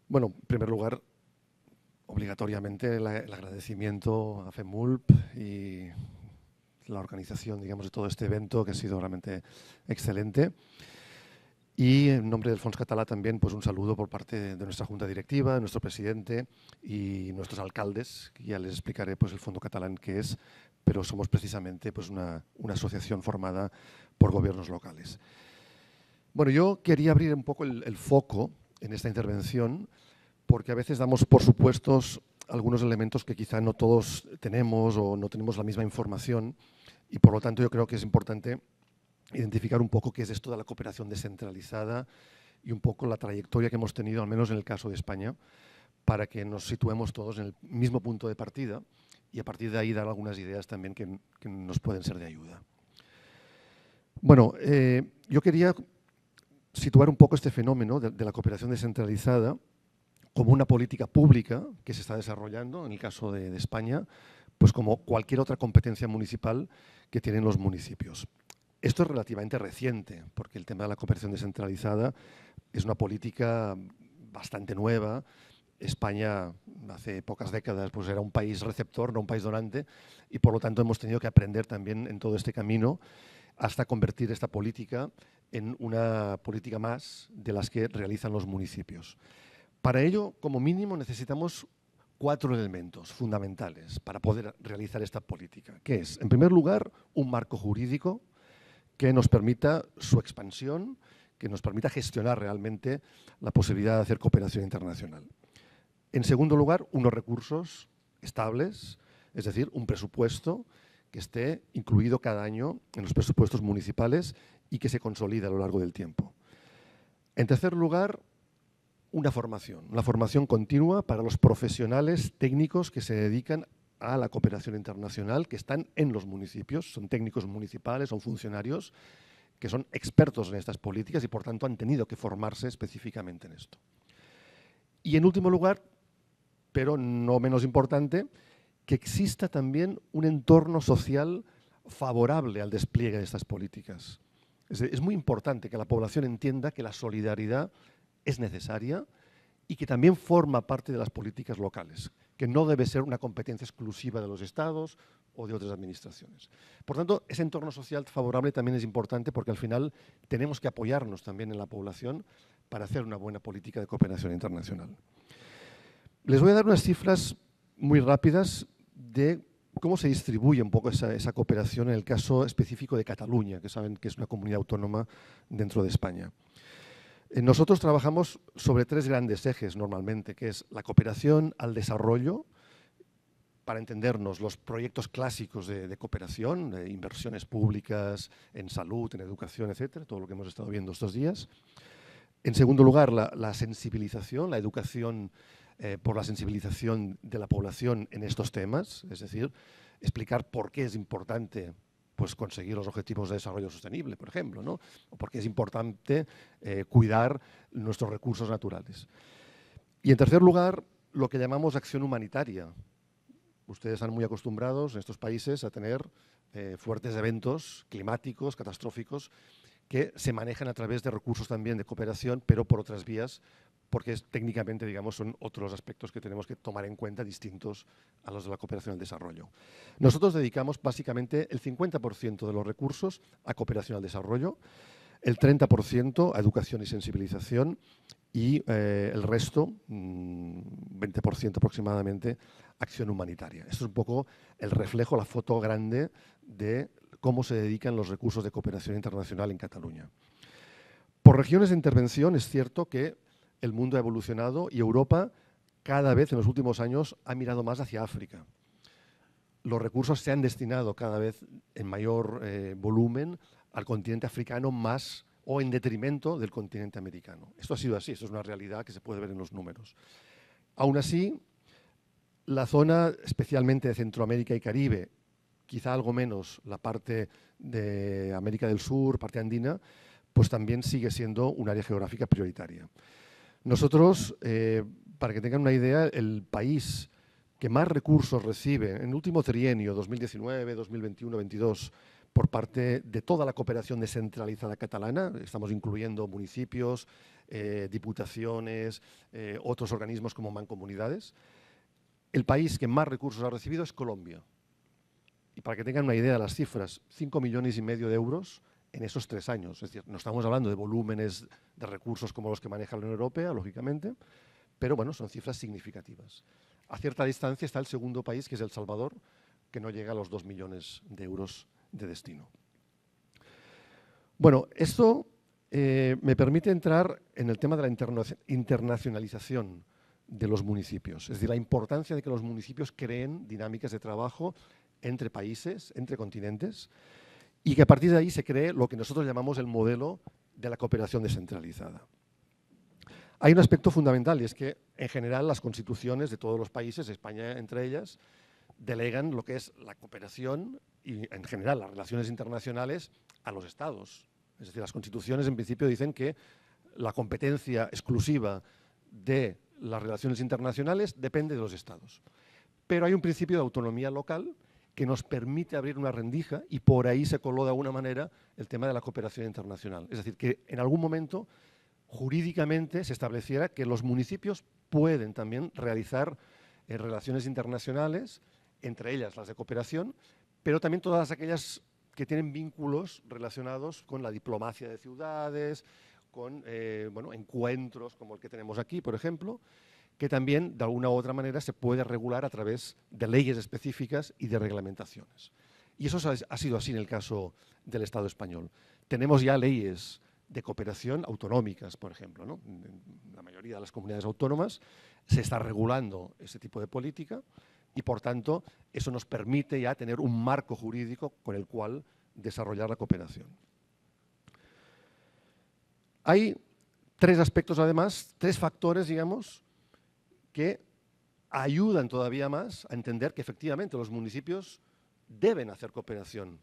Bueno, en primer lugar, obligatoriamente el agradecimiento a FEMULP y la organización, digamos, de todo este evento, que ha sido realmente excelente. Y en nombre del Fons Català también, pues un saludo por parte de nuestra junta directiva, de nuestro presidente y nuestros alcaldes, que ya les explicaré pues el Fondo Catalán qué es, pero somos precisamente pues una asociación formada por gobiernos locales. Bueno, yo quería abrir un poco el foco en esta intervención, porque a veces damos por supuestos algunos elementos que quizá no todos tenemos o no tenemos la misma información, y por lo tanto yo creo que es importante identificar un poco qué es esto de la cooperación descentralizada y un poco la trayectoria que hemos tenido, al menos en el caso de España, para que nos situemos todos en el mismo punto de partida y a partir de ahí dar algunas ideas también que nos pueden ser de ayuda. Bueno, yo quería situar un poco este fenómeno de la cooperación descentralizada como una política pública que se está desarrollando, en el caso de España, pues como cualquier otra competencia municipal que tienen los municipios. Esto es relativamente reciente, porque el tema de la cooperación descentralizada es una política bastante nueva. España, hace pocas décadas, pues era un país receptor, no un país donante, y por lo tanto hemos tenido que aprender también en todo este camino hasta convertir esta política en una política más de las que realizan los municipios. Para ello, como mínimo, necesitamos 4 elementos fundamentales para poder realizar esta política, que es, en primer lugar, un marco jurídico que nos permita su expansión, que nos permita gestionar realmente la posibilidad de hacer cooperación internacional. En segundo lugar, unos recursos estables, es decir, un presupuesto que esté incluido cada año en los presupuestos municipales y que se consolide a lo largo del tiempo. En tercer lugar, una formación continua para los profesionales técnicos que se dedican a la cooperación internacional, que están en los municipios, son técnicos municipales, son funcionarios que son expertos en estas políticas y por tanto han tenido que formarse específicamente en esto. Y en último lugar, pero no menos importante, que exista también un entorno social favorable al despliegue de estas políticas. Es muy importante que la población entienda que la solidaridad es necesaria y que también forma parte de las políticas locales, que no debe ser una competencia exclusiva de los estados o de otras administraciones. Por tanto, ese entorno social favorable también es importante porque al final tenemos que apoyarnos también en la población para hacer una buena política de cooperación internacional. Les voy a dar unas cifras muy rápidas de cómo se distribuye un poco esa cooperación en el caso específico de Cataluña, que saben que es una comunidad autónoma dentro de España. Nosotros trabajamos sobre 3 grandes ejes normalmente, que es la cooperación al desarrollo, para entendernos los proyectos clásicos de cooperación, de inversiones públicas en salud, en educación, etcétera, todo lo que hemos estado viendo estos días. En segundo lugar, la sensibilización, la educación por la sensibilización de la población en estos temas, es decir, explicar por qué es importante pues conseguir los objetivos de desarrollo sostenible, por ejemplo, ¿no? O porque es importante cuidar nuestros recursos naturales. Y en tercer lugar, lo que llamamos acción humanitaria. Ustedes están muy acostumbrados en estos países a tener fuertes eventos climáticos, catastróficos, que se manejan a través de recursos también de cooperación, pero por otras vías, porque técnicamente, digamos, son otros aspectos que tenemos que tomar en cuenta distintos a los de la cooperación al desarrollo. Nosotros dedicamos básicamente el 50% de los recursos a cooperación al desarrollo, el 30% a educación y sensibilización y el resto, 20% aproximadamente, acción humanitaria. Esto es un poco el reflejo, la foto grande de cómo se dedican los recursos de cooperación internacional en Cataluña. Por regiones de intervención es cierto que el mundo ha evolucionado y Europa cada vez en los últimos años ha mirado más hacia África. Los recursos se han destinado cada vez en mayor volumen al continente africano más o en detrimento del continente americano. Esto ha sido así, esto es una realidad que se puede ver en los números. Aún así, la zona, especialmente de Centroamérica y Caribe, quizá algo menos la parte de América del Sur, parte andina, pues también sigue siendo un área geográfica prioritaria. Nosotros, para que tengan una idea, el país que más recursos recibe en el último trienio, 2019, 2021, 2022, por parte de toda la cooperación descentralizada catalana. Estamos incluyendo municipios, diputaciones, otros organismos como mancomunidades. El país que más recursos ha recibido es Colombia. Y para que tengan una idea de las cifras, 5,5 millones de euros en esos 3 años. Es decir, no estamos hablando de volúmenes de recursos como los que maneja la Unión Europea, lógicamente, pero bueno, son cifras significativas. A cierta distancia está el segundo país, que es El Salvador, que no llega a los 2 millones de euros de destino. Bueno, esto me permite entrar en el tema de la internacionalización de los municipios, es decir, la importancia de que los municipios creen dinámicas de trabajo entre países, entre continentes, y que a partir de ahí se cree lo que nosotros llamamos el modelo de la cooperación descentralizada. Hay un aspecto fundamental y es que, en general, las constituciones de todos los países, España entre ellas, delegan lo que es la cooperación y, en general, las relaciones internacionales a los estados. Es decir, las constituciones, en principio, dicen que la competencia exclusiva de las relaciones internacionales depende de los estados. Pero hay un principio de autonomía local que nos permite abrir una rendija y por ahí se coló de alguna manera el tema de la cooperación internacional. Es decir, que en algún momento jurídicamente se estableciera que los municipios pueden también realizar relaciones internacionales, entre ellas las de cooperación, pero también todas aquellas que tienen vínculos relacionados con la diplomacia de ciudades, con bueno, encuentros como el que tenemos aquí, por ejemplo, que también de alguna u otra manera se puede regular a través de leyes específicas y de reglamentaciones. Y eso ha sido así en el caso del Estado español. Tenemos ya leyes de cooperación autonómicas, por ejemplo, ¿no? En la mayoría de las comunidades autónomas se está regulando ese tipo de política y, por tanto, eso nos permite ya tener un marco jurídico con el cual desarrollar la cooperación. Hay 3 aspectos, además, 3 factores, digamos, que ayudan todavía más a entender que efectivamente los municipios deben hacer cooperación,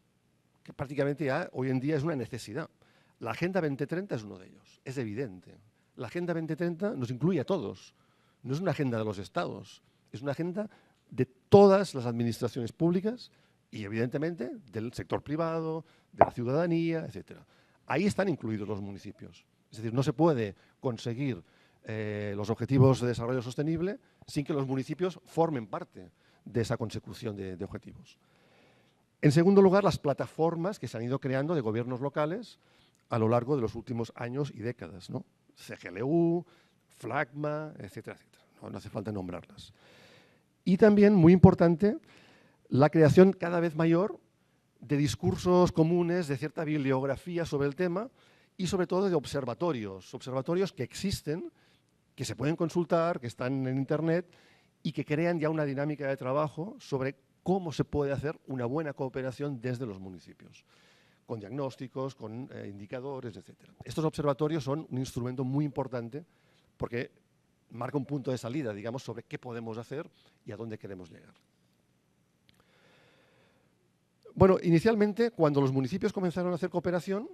que prácticamente ya hoy en día es una necesidad. La Agenda 2030 es uno de ellos, es evidente. La Agenda 2030 nos incluye a todos, no es una agenda de los estados, es una agenda de todas las administraciones públicas y evidentemente del sector privado, de la ciudadanía, etc. Ahí están incluidos los municipios. Es decir, no se puede conseguir los objetivos de desarrollo sostenible sin que los municipios formen parte de esa consecución de objetivos. En segundo lugar, las plataformas que se han ido creando de gobiernos locales a lo largo de los últimos años y décadas, ¿no? CGLU, FLAGMA, etcétera, etcétera. No hace falta nombrarlas. Y también, muy importante, la creación cada vez mayor de discursos comunes, de cierta bibliografía sobre el tema y sobre todo de observatorios que existen, que se pueden consultar, que están en Internet y que crean ya una dinámica de trabajo sobre cómo se puede hacer una buena cooperación desde los municipios, con diagnósticos, con indicadores, etc. Estos observatorios son un instrumento muy importante porque marca un punto de salida, digamos, sobre qué podemos hacer y a dónde queremos llegar. Bueno, inicialmente, cuando los municipios comenzaron a hacer cooperación,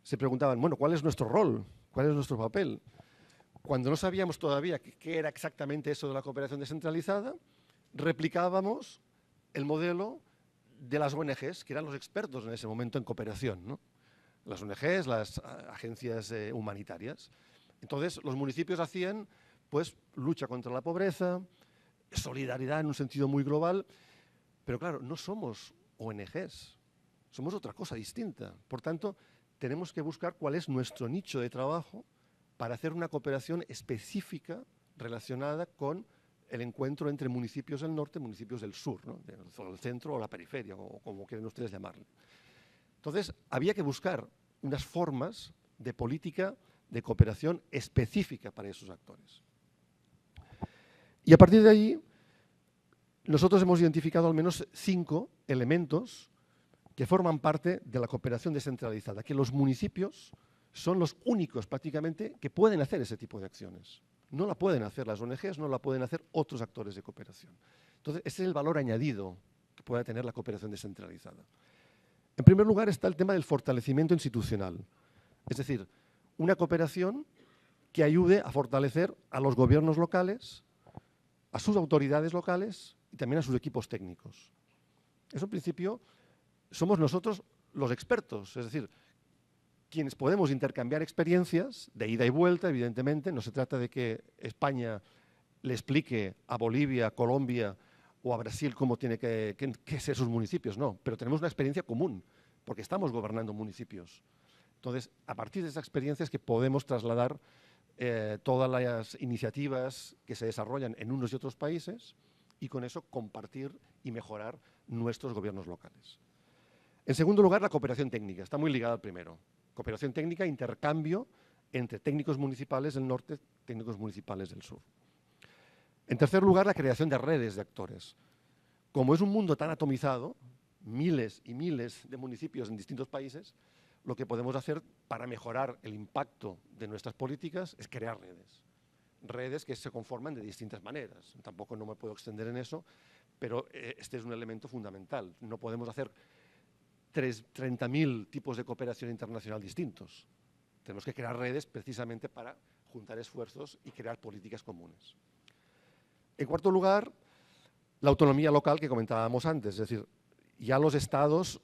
se preguntaban, bueno, ¿cuál es nuestro rol? ¿Cuál es nuestro papel? Cuando no sabíamos todavía qué era exactamente eso de la cooperación descentralizada, replicábamos el modelo de las ONGs, que eran los expertos en ese momento en cooperación, ¿no? Las ONGs, las agencias humanitarias. Entonces, los municipios hacían pues, lucha contra la pobreza, solidaridad en un sentido muy global, pero claro, no somos ONGs, somos otra cosa distinta. Por tanto, tenemos que buscar cuál es nuestro nicho de trabajo para hacer una cooperación específica relacionada con el encuentro entre municipios del norte y municipios del sur, ¿no? Del centro o la periferia, o como quieren ustedes llamarlo. Entonces, había que buscar unas formas de política de cooperación específica para esos actores. Y a partir de ahí, nosotros hemos identificado al menos 5 elementos que forman parte de la cooperación descentralizada, que los municipios son los únicos prácticamente que pueden hacer ese tipo de acciones. No la pueden hacer las ONGs, no la pueden hacer otros actores de cooperación. Entonces, ese es el valor añadido que puede tener la cooperación descentralizada. En primer lugar está el tema del fortalecimiento institucional. Es decir, una cooperación que ayude a fortalecer a los gobiernos locales, a sus autoridades locales y también a sus equipos técnicos. Eso, en principio, somos nosotros los expertos, es decir, quienes podemos intercambiar experiencias de ida y vuelta, evidentemente. No se trata de que España le explique a Bolivia, Colombia o a Brasil cómo tiene que ser sus municipios, no, pero tenemos una experiencia común, porque estamos gobernando municipios. Entonces, a partir de esa experiencia es que podemos trasladar todas las iniciativas que se desarrollan en unos y otros países y con eso compartir y mejorar nuestros gobiernos locales. En segundo lugar, la cooperación técnica. Está muy ligada al primero. Cooperación técnica, intercambio entre técnicos municipales del norte, técnicos municipales del sur. En tercer lugar, la creación de redes de actores. Como es un mundo tan atomizado, miles y miles de municipios en distintos países, lo que podemos hacer para mejorar el impacto de nuestras políticas es crear redes. Redes que se conforman de distintas maneras. Tampoco no me puedo extender en eso, pero este es un elemento fundamental. No podemos hacer 30.000 tipos de cooperación internacional distintos. Tenemos que crear redes precisamente para juntar esfuerzos y crear políticas comunes. En cuarto lugar, la autonomía local que comentábamos antes, es decir, ya los estados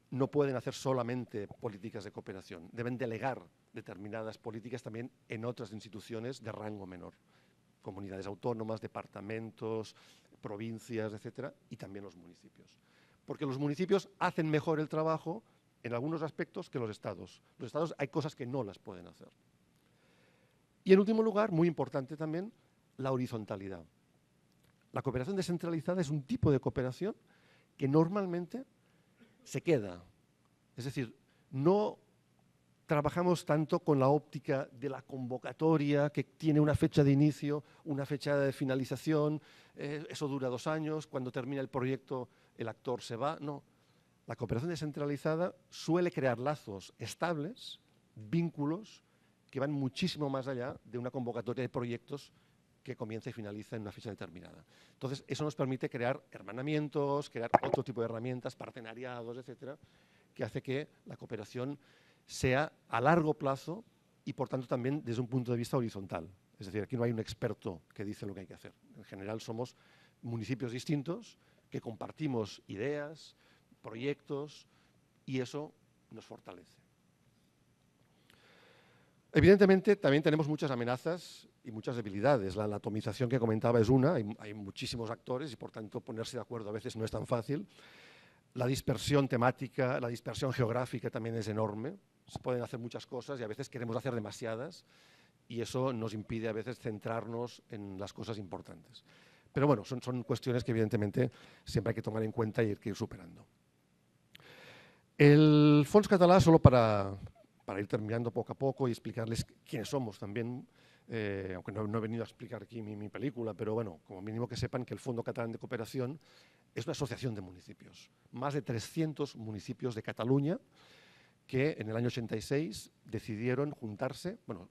no pueden hacer solamente políticas de cooperación, deben delegar determinadas políticas también en otras instituciones de rango menor, comunidades autónomas, departamentos, provincias, etcétera, y también los municipios. Porque los municipios hacen mejor el trabajo en algunos aspectos que los estados. Los estados hay cosas que no las pueden hacer. Y en último lugar, muy importante también, la horizontalidad. La cooperación descentralizada es un tipo de cooperación que normalmente se queda. Es decir, no trabajamos tanto con la óptica de la convocatoria que tiene una fecha de inicio, una fecha de finalización, eso dura 2 años, cuando termina el proyecto el actor se va. No, la cooperación descentralizada suele crear lazos estables, vínculos que van muchísimo más allá de una convocatoria de proyectos que comienza y finaliza en una fecha determinada. Entonces, eso nos permite crear hermanamientos, crear otro tipo de herramientas, partenariados, etcétera, que hace que la cooperación sea a largo plazo y, por tanto, también desde un punto de vista horizontal. Es decir, aquí no hay un experto que dice lo que hay que hacer. En general, somos municipios distintos que compartimos ideas, proyectos, y eso nos fortalece. Evidentemente, también tenemos muchas amenazas y muchas debilidades. La atomización que comentaba es una, hay muchísimos actores y, por tanto, ponerse de acuerdo a veces no es tan fácil. La dispersión temática, la dispersión geográfica también es enorme. Se pueden hacer muchas cosas y a veces queremos hacer demasiadas y eso nos impide a veces centrarnos en las cosas importantes. Pero bueno, son cuestiones que evidentemente siempre hay que tomar en cuenta y hay que ir superando. El Fons Català, solo para ir terminando poco a poco y explicarles quiénes somos también, aunque no he venido a explicar aquí mi película, pero bueno, como mínimo que sepan que el Fondo Catalán de Cooperación es una asociación de municipios. Más de 300 municipios de Cataluña que en el año 86 decidieron juntarse. Bueno,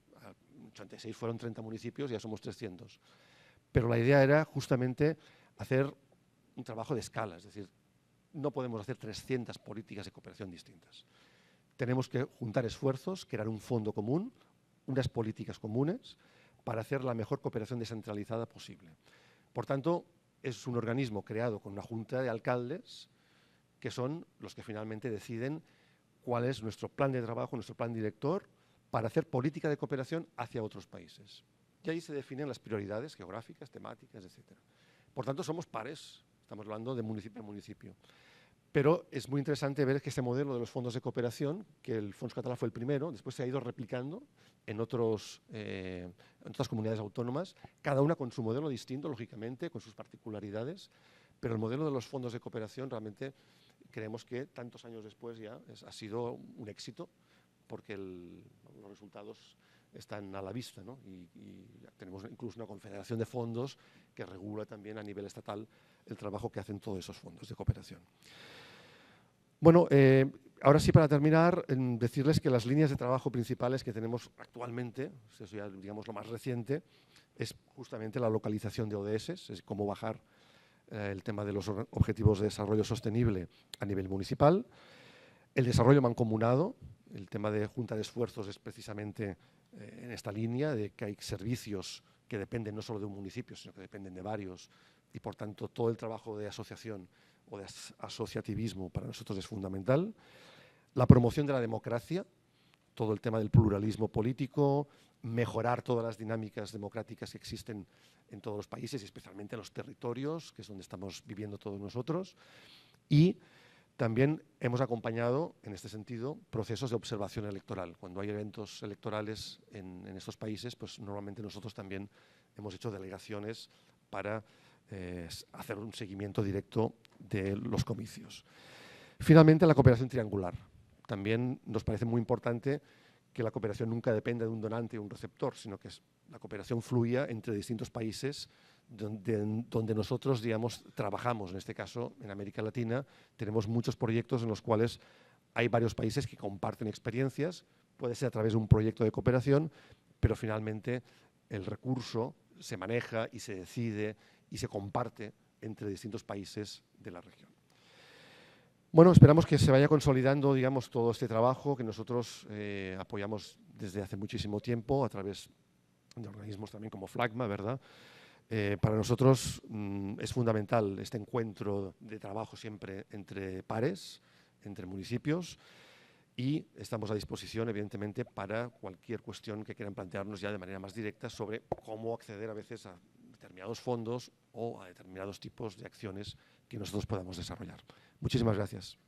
en 86 fueron 30 municipios, ya somos 300. Pero la idea era justamente hacer un trabajo de escala, es decir, no podemos hacer 300 políticas de cooperación distintas. Tenemos que juntar esfuerzos, crear un fondo común, unas políticas comunes, para hacer la mejor cooperación descentralizada posible. Por tanto, es un organismo creado con una junta de alcaldes que son los que finalmente deciden cuál es nuestro plan de trabajo, nuestro plan director, para hacer política de cooperación hacia otros países. Y ahí se definen las prioridades geográficas, temáticas, etc. Por tanto, somos pares, estamos hablando de municipio a municipio. Pero es muy interesante ver que este modelo de los fondos de cooperación, que el Fons Català fue el primero, después se ha ido replicando en otras comunidades autónomas, cada una con su modelo distinto, lógicamente, con sus particularidades, pero el modelo de los fondos de cooperación realmente creemos que tantos años después ya ha sido un éxito, porque los resultados están a la vista, ¿no? Y tenemos incluso una confederación de fondos que regula también a nivel estatal el trabajo que hacen todos esos fondos de cooperación. Bueno, ahora sí, para terminar, decirles que las líneas de trabajo principales que tenemos actualmente, eso ya digamos lo más reciente, es justamente la localización de ODS, es cómo bajar el tema de los objetivos de desarrollo sostenible a nivel municipal, el desarrollo mancomunado, el tema de junta de esfuerzos es precisamente en esta línea de que hay servicios que dependen no solo de un municipio, sino que dependen de varios y, por tanto, todo el trabajo de asociación o de asociativismo para nosotros es fundamental. La promoción de la democracia, todo el tema del pluralismo político, mejorar todas las dinámicas democráticas que existen en todos los países y especialmente en los territorios, que es donde estamos viviendo todos nosotros. Y también hemos acompañado, en este sentido, procesos de observación electoral. Cuando hay eventos electorales en estos países, pues normalmente nosotros también hemos hecho delegaciones para hacer un seguimiento directo de los comicios. Finalmente, la cooperación triangular. También nos parece muy importante que la cooperación nunca dependa de un donante y un receptor, sino que la cooperación fluya entre distintos países donde nosotros, digamos, trabajamos. En este caso, en América Latina, tenemos muchos proyectos en los cuales hay varios países que comparten experiencias, puede ser a través de un proyecto de cooperación, pero finalmente el recurso se maneja y se decide y se comparte entre distintos países de la región. Bueno, esperamos que se vaya consolidando, digamos, todo este trabajo que nosotros apoyamos desde hace muchísimo tiempo a través de organismos también como FLAGMA, ¿verdad? Para nosotros es fundamental este encuentro de trabajo siempre entre pares, entre municipios, y estamos a disposición, evidentemente, para cualquier cuestión que quieran plantearnos ya de manera más directa sobre cómo acceder a veces a determinados fondos o a determinados tipos de acciones que nosotros podamos desarrollar. Muchísimas gracias.